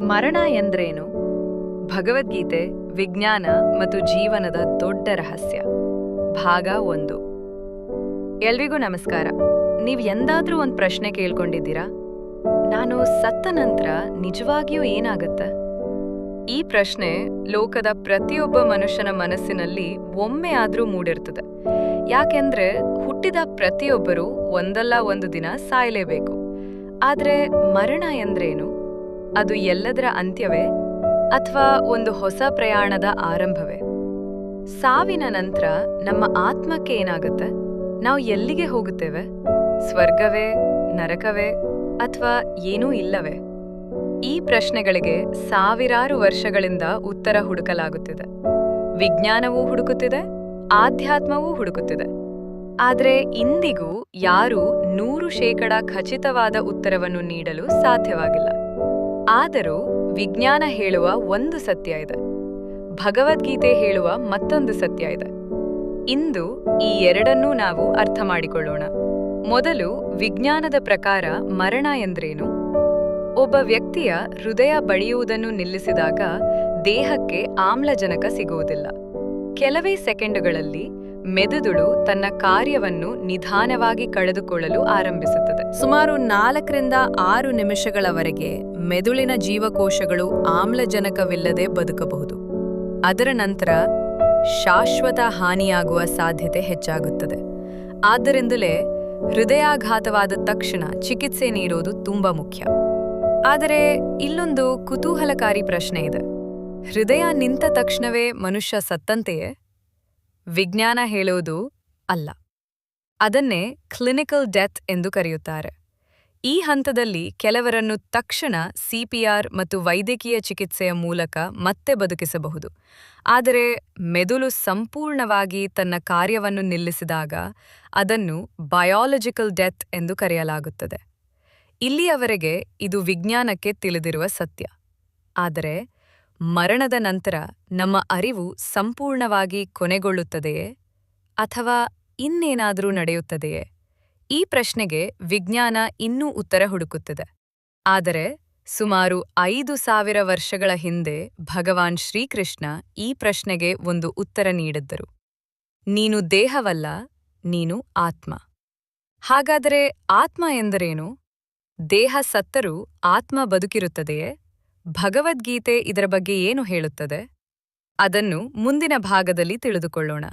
ಮರಣ ಎಂದ್ರೇನು? ಭಗವದ್ಗೀತೆ ವಿಜ್ಞಾನ ಮತ್ತು ಜೀವನದ ದೊಡ್ಡ ರಹಸ್ಯ ಭಾಗ 1. ಎಲ್ರಿಗೂ ನಮಸ್ಕಾರ. ನೀವು ಎಂದಾದ್ರೂ ಒಂದು ಪ್ರಶ್ನೆ ಕೇಳ್ಕೊಂಡಿದ್ದೀರಾ? ನಾನು ಸತ್ತ ನಂತರ ನಿಜವಾಗಿಯೂ ಏನಾಗತ್ತೆ? ಈ ಪ್ರಶ್ನೆ ಲೋಕದ ಪ್ರತಿಯೊಬ್ಬ ಮನುಷ್ಯನ ಮನಸ್ಸಿನಲ್ಲಿ ಒಮ್ಮೆ ಆದ್ರೂ ಮೂಡಿರ್ತದೆ. ಯಾಕೆಂದ್ರೆ ಹುಟ್ಟಿದ ಪ್ರತಿಯೊಬ್ಬರೂ ಒಂದಲ್ಲ ಒಂದು ದಿನ ಸಾಯಲೇಬೇಕು. ಆದ್ರೆ ಮರಣ ಎಂದ್ರೇನು? ಅದು ಎಲ್ಲದರ ಅಂತ್ಯವೇ ಅಥವಾ ಒಂದು ಹೊಸ ಪ್ರಯಾಣದ ಆರಂಭವೇ? ಸಾವಿನ ನಂತರ ನಮ್ಮ ಆತ್ಮಕ್ಕೆ ಏನಾಗುತ್ತೆ? ನಾವು ಎಲ್ಲಿಗೆ ಹೋಗುತ್ತೇವೆ? ಸ್ವರ್ಗವೇ, ನರಕವೇ ಅಥವಾ ಏನೂ ಇಲ್ಲವೇ? ಈ ಪ್ರಶ್ನೆಗಳಿಗೆ ಸಾವಿರಾರು ವರ್ಷಗಳಿಂದ ಉತ್ತರ ಹುಡುಕಲಾಗುತ್ತಿದೆ. ವಿಜ್ಞಾನವೂ ಹುಡುಕುತ್ತಿದೆ, ಆಧ್ಯಾತ್ಮವೂ ಹುಡುಕುತ್ತಿದೆ. ಆದರೆ ಇಂದಿಗೂ ಯಾರೂ 100% ಖಚಿತವಾದ ಉತ್ತರವನ್ನು ನೀಡಲು ಸಾಧ್ಯವಾಗಿಲ್ಲ. ಆದರೂ ವಿಜ್ಞಾನ ಹೇಳುವ ಒಂದು ಸತ್ಯ ಇದೆ, ಭಗವದ್ಗೀತೆ ಹೇಳುವ ಮತ್ತೊಂದು ಸತ್ಯ ಇದೆ. ಇಂದು ಈ ಎರಡನ್ನೂ ನಾವು ಅರ್ಥ ಮಾಡಿಕೊಳ್ಳೋಣ. ಮೊದಲು ವಿಜ್ಞಾನದ ಪ್ರಕಾರ ಮರಣ ಎಂದ್ರೇನು? ಒಬ್ಬ ವ್ಯಕ್ತಿಯ ಹೃದಯ ಬಡಿಯುವುದನ್ನು ನಿಲ್ಲಿಸಿದಾಗ ದೇಹಕ್ಕೆ ಆಮ್ಲಜನಕ ಸಿಗುವುದಿಲ್ಲ. ಕೆಲವೇ ಸೆಕೆಂಡುಗಳಲ್ಲಿ ಮೆದುಳು ತನ್ನ ಕಾರ್ಯವನ್ನು ನಿಧಾನವಾಗಿ ಕಳೆದುಕೊಳ್ಳಲು ಆರಂಭಿಸುತ್ತದೆ. ಸುಮಾರು 4ರಿಂದ 6 ನಿಮಿಷಗಳವರೆಗೆ ಮೆದುಳಿನ ಜೀವಕೋಶಗಳು ಆಮ್ಲಜನಕವಿಲ್ಲದೆ ಬದುಕಬಹುದು. ಅದರ ನಂತರ ಶಾಶ್ವತ ಹಾನಿಯಾಗುವ ಸಾಧ್ಯತೆ ಹೆಚ್ಚಾಗುತ್ತದೆ. ಆದ್ದರಿಂದಲೇ ಹೃದಯಾಘಾತವಾದ ತಕ್ಷಣ ಚಿಕಿತ್ಸೆ ನೀಡುವುದು ತುಂಬಾ ಮುಖ್ಯ. ಆದರೆ ಇಲ್ಲೊಂದು ಕುತೂಹಲಕಾರಿ ಪ್ರಶ್ನೆ ಇದೆ. ಹೃದಯ ನಿಂತ ತಕ್ಷಣವೇ ಮನುಷ್ಯ ಸತ್ತಂತೆಯೇ? ವಿಜ್ಞಾನ ಹೇಳುವುದು ಅಲ್ಲ. ಅದನ್ನೇ ಕ್ಲಿನಿಕಲ್ ಡೆತ್ ಎಂದು ಕರೆಯುತ್ತಾರೆ. ಈ ಹಂತದಲ್ಲಿ ಕೆಲವರನ್ನು ತಕ್ಷಣ CPR ಮತ್ತು ವೈದ್ಯಕೀಯ ಚಿಕಿತ್ಸೆಯ ಮೂಲಕ ಮತ್ತೆ ಬದುಕಿಸಬಹುದು. ಆದರೆ ಮೆದುಳು ಸಂಪೂರ್ಣವಾಗಿ ತನ್ನ ಕಾರ್ಯವನ್ನು ನಿಲ್ಲಿಸಿದಾಗ ಅದನ್ನು ಬಯಾಲಜಿಕಲ್ ಡೆತ್ ಎಂದು ಕರೆಯಲಾಗುತ್ತದೆ. ಇಲ್ಲಿಯವರೆಗೆ ಇದು ವಿಜ್ಞಾನಕ್ಕೆ ತಿಳಿದಿರುವ ಸತ್ಯ. ಆದರೆ ಮರಣದ ನಂತರ ನಮ್ಮ ಅರಿವು ಸಂಪೂರ್ಣವಾಗಿ ಕೊನೆಗೊಳ್ಳುತ್ತದೆಯೇ ಅಥವಾ ಇನ್ನೇನಾದರೂ ನಡೆಯುತ್ತದೆಯೇ? ಈ ಪ್ರಶ್ನೆಗೆ ವಿಜ್ಞಾನ ಇನ್ನೂ ಉತ್ತರ ಹುಡುಕುತ್ತಿದೆ. ಆದರೆ ಸುಮಾರು 5000 ವರ್ಷಗಳ ಹಿಂದೆ ಭಗವಾನ್ ಶ್ರೀಕೃಷ್ಣ ಈ ಪ್ರಶ್ನೆಗೆ ಒಂದು ಉತ್ತರ ನೀಡಿದ್ದರು. ನೀನು ದೇಹವಲ್ಲ, ನೀನು ಆತ್ಮ. ಹಾಗಾದರೆ ಆತ್ಮ ಎಂದರೇನು? ದೇಹ ಸತ್ತರೂ ಆತ್ಮ ಬದುಕಿರುತ್ತದೆಯೇ? ಭಗವದ್ಗೀತೆ ಇದರ ಬಗ್ಗೆ ಏನು ಹೇಳುತ್ತದೆ? ಅದನ್ನು ಮುಂದಿನ ಭಾಗದಲ್ಲಿ ತಿಳಿದುಕೊಳ್ಳೋಣ.